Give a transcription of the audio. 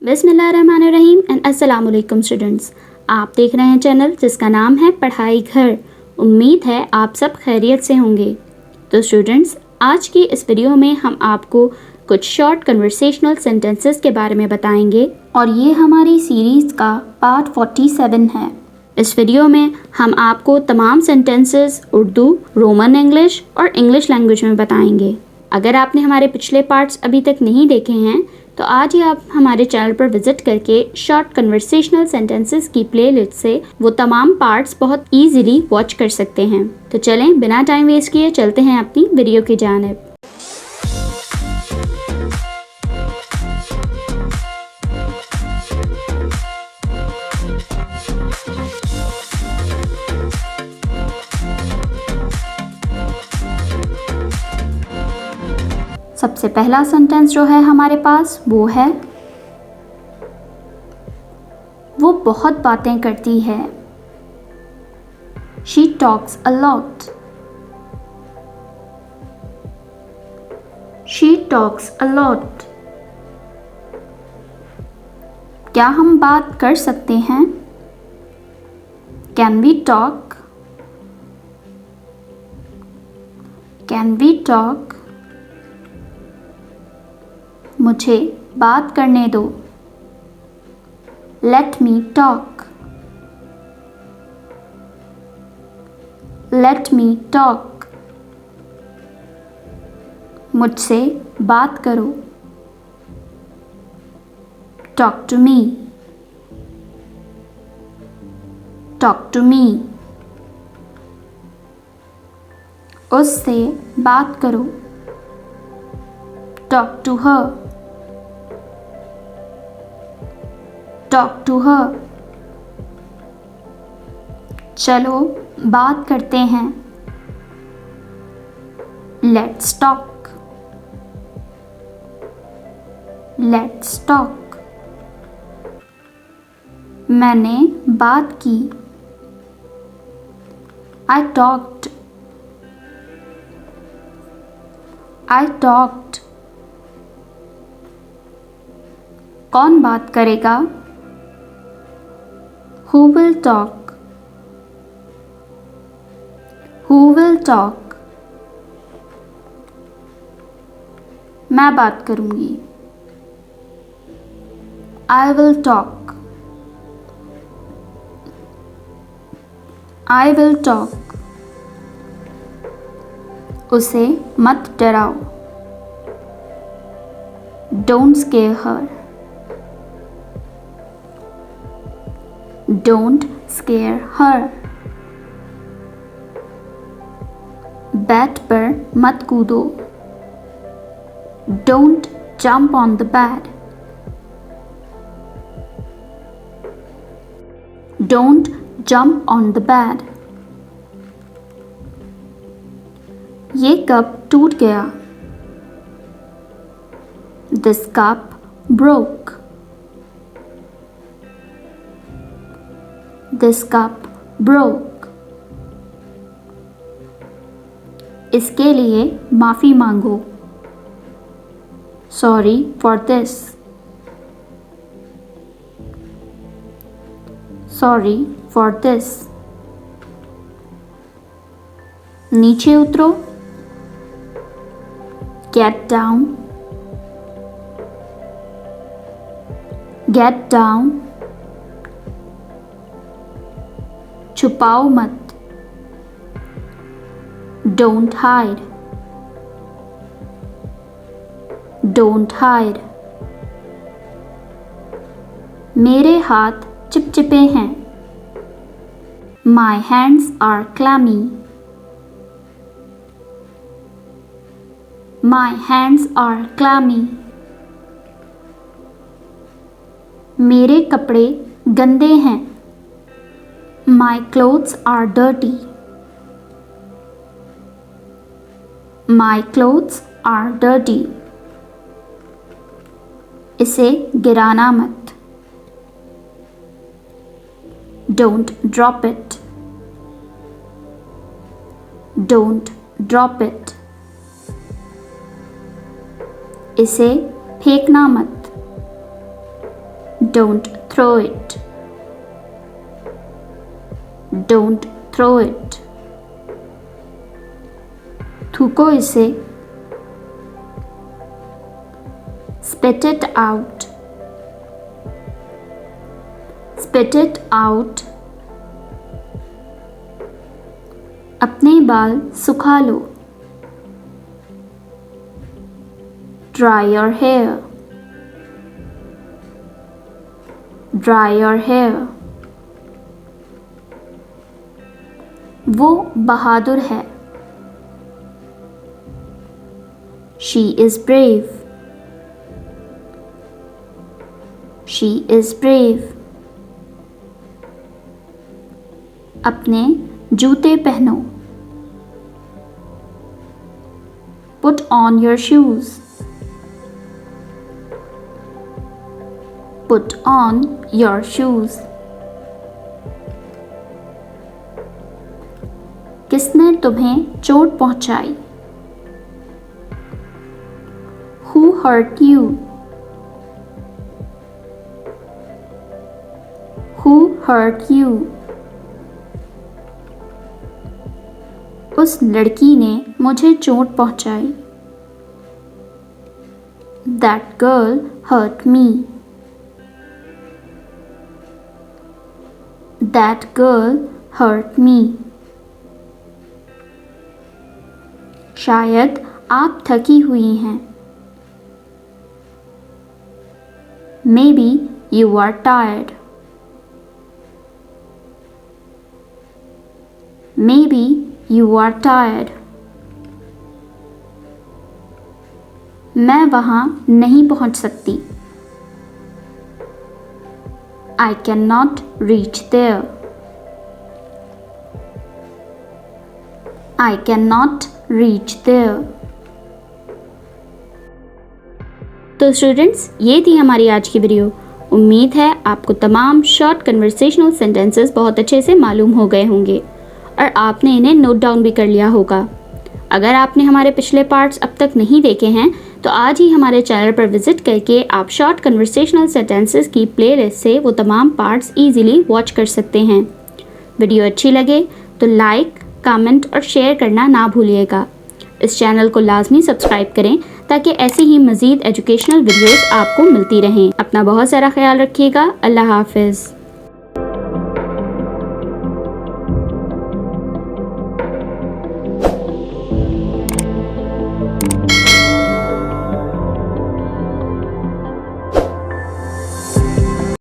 बिस्मिल्लाहिर्रहमानिर्रहीम एंड अस्सलाम वालेकुम स्टूडेंट्स। आप देख रहे हैं चैनल जिसका नाम है पढ़ाई घर। उम्मीद है आप सब खैरियत से होंगे। तो स्टूडेंट्स, आज की इस वीडियो में हम आपको कुछ शॉर्ट कन्वर्सेशनल सेंटेंसेस के बारे में बताएंगे और ये हमारी सीरीज़ का पार्ट 47 है। इस वीडियो में हम आपको तमाम सेंटेंसेस उर्दू, रोमन इंग्लिश और इंग्लिश लैंग्वेज में बताएंगे। अगर आपने हमारे पिछले पार्ट्स अभी तक नहीं देखे हैं तो आज ही आप हमारे चैनल पर विजिट करके शॉर्ट कन्वर्सेशनल सेंटेंसेस की प्लेलिस्ट से वो तमाम पार्ट्स बहुत इजीली वॉच कर सकते हैं। तो चलें बिना टाइम वेस्ट किए चलते हैं अपनी वीडियो की जानिब। सबसे पहला सेंटेंस जो है हमारे पास वो है, वो बहुत बातें करती है। She talks a lot. She talks a lot. क्या हम बात कर सकते हैं? Can we talk? Can we talk? मुझे बात करने दो। Let me talk. Let me talk. मुझसे बात करो। Talk to me. Talk to me. उससे बात करो। Talk to her. Talk to her. चलो बात करते हैं। Let's talk. Let's talk. मैंने बात की। I talked. I talked. कौन बात करेगा? Who will talk? Who will talk? मैं बात करूंगी। I will talk. I will talk. उसे मत डराओ। Don't scare her. Don't scare her. Bed पर मत कूदो। Don't jump on the bed. Don't jump on the bed. ये कप टूट गया। This cup broke. This cup broke. इसके लिए माफ़ी मांगो। Sorry for this. Sorry for this. नीचे उतरो। Get down. Get down. छुपाओ मत। Don't hide. Don't hide. मेरे हाथ चिपचिपे हैं। My hands are clammy. My hands are clammy. मेरे कपड़े गंदे हैं। My clothes are dirty. My clothes are dirty. इसे गिराना मत। Don't drop it. Don't drop it. इसे फेंकना मत। Don't throw it. Don't throw it. थूको इसे. Spit it out. Spit it out. अपने बाल सुखा लो. Dry your hair. Dry your hair. वो बहादुर है. She is brave. She is brave. अपने जूते पहनो. Put on your shoes. Put on your shoes. किसने तुम्हें चोट पहुंचाई? Who hurt you? Who hurt you? उस लड़की ने मुझे चोट पहुंचाई. That girl hurt me. That girl hurt me. शायद आप थकी हुई हैं. Maybe you are tired. Maybe you are tired. मैं वहाँ नहीं पहुँच सकती. I cannot reach there. I cannot reach there. तो स्टूडेंट्स, ये थी हमारी आज की वीडियो. उम्मीद है आपको तमाम शॉर्ट कन्वर्सेशनल सेंटेंसेस बहुत अच्छे से मालूम हो गए होंगे और आपने इन्हें नोट डाउन भी कर लिया होगा. अगर आपने हमारे पिछले पार्ट्स अब तक नहीं देखे हैं तो आज ही हमारे चैनल पर विजिट करके आप शॉर्ट कन्वर्सेशनल सेंटेंसेस की प्लेलिस्ट से वो तमाम पार्ट्स इजीली वॉच कर सकते हैं. वीडियो अच्छी लगे तो लाइक, कमेंट और शेयर करना ना भूलिएगा. इस चैनल को लाजमी सब्सक्राइब करें ताकि ऐसी ही मज़ीद एजुकेशनल वीडियोस आपको मिलती रहें. अपना बहुत सारा ख्याल रखिएगा. अल्लाह हाफिज़.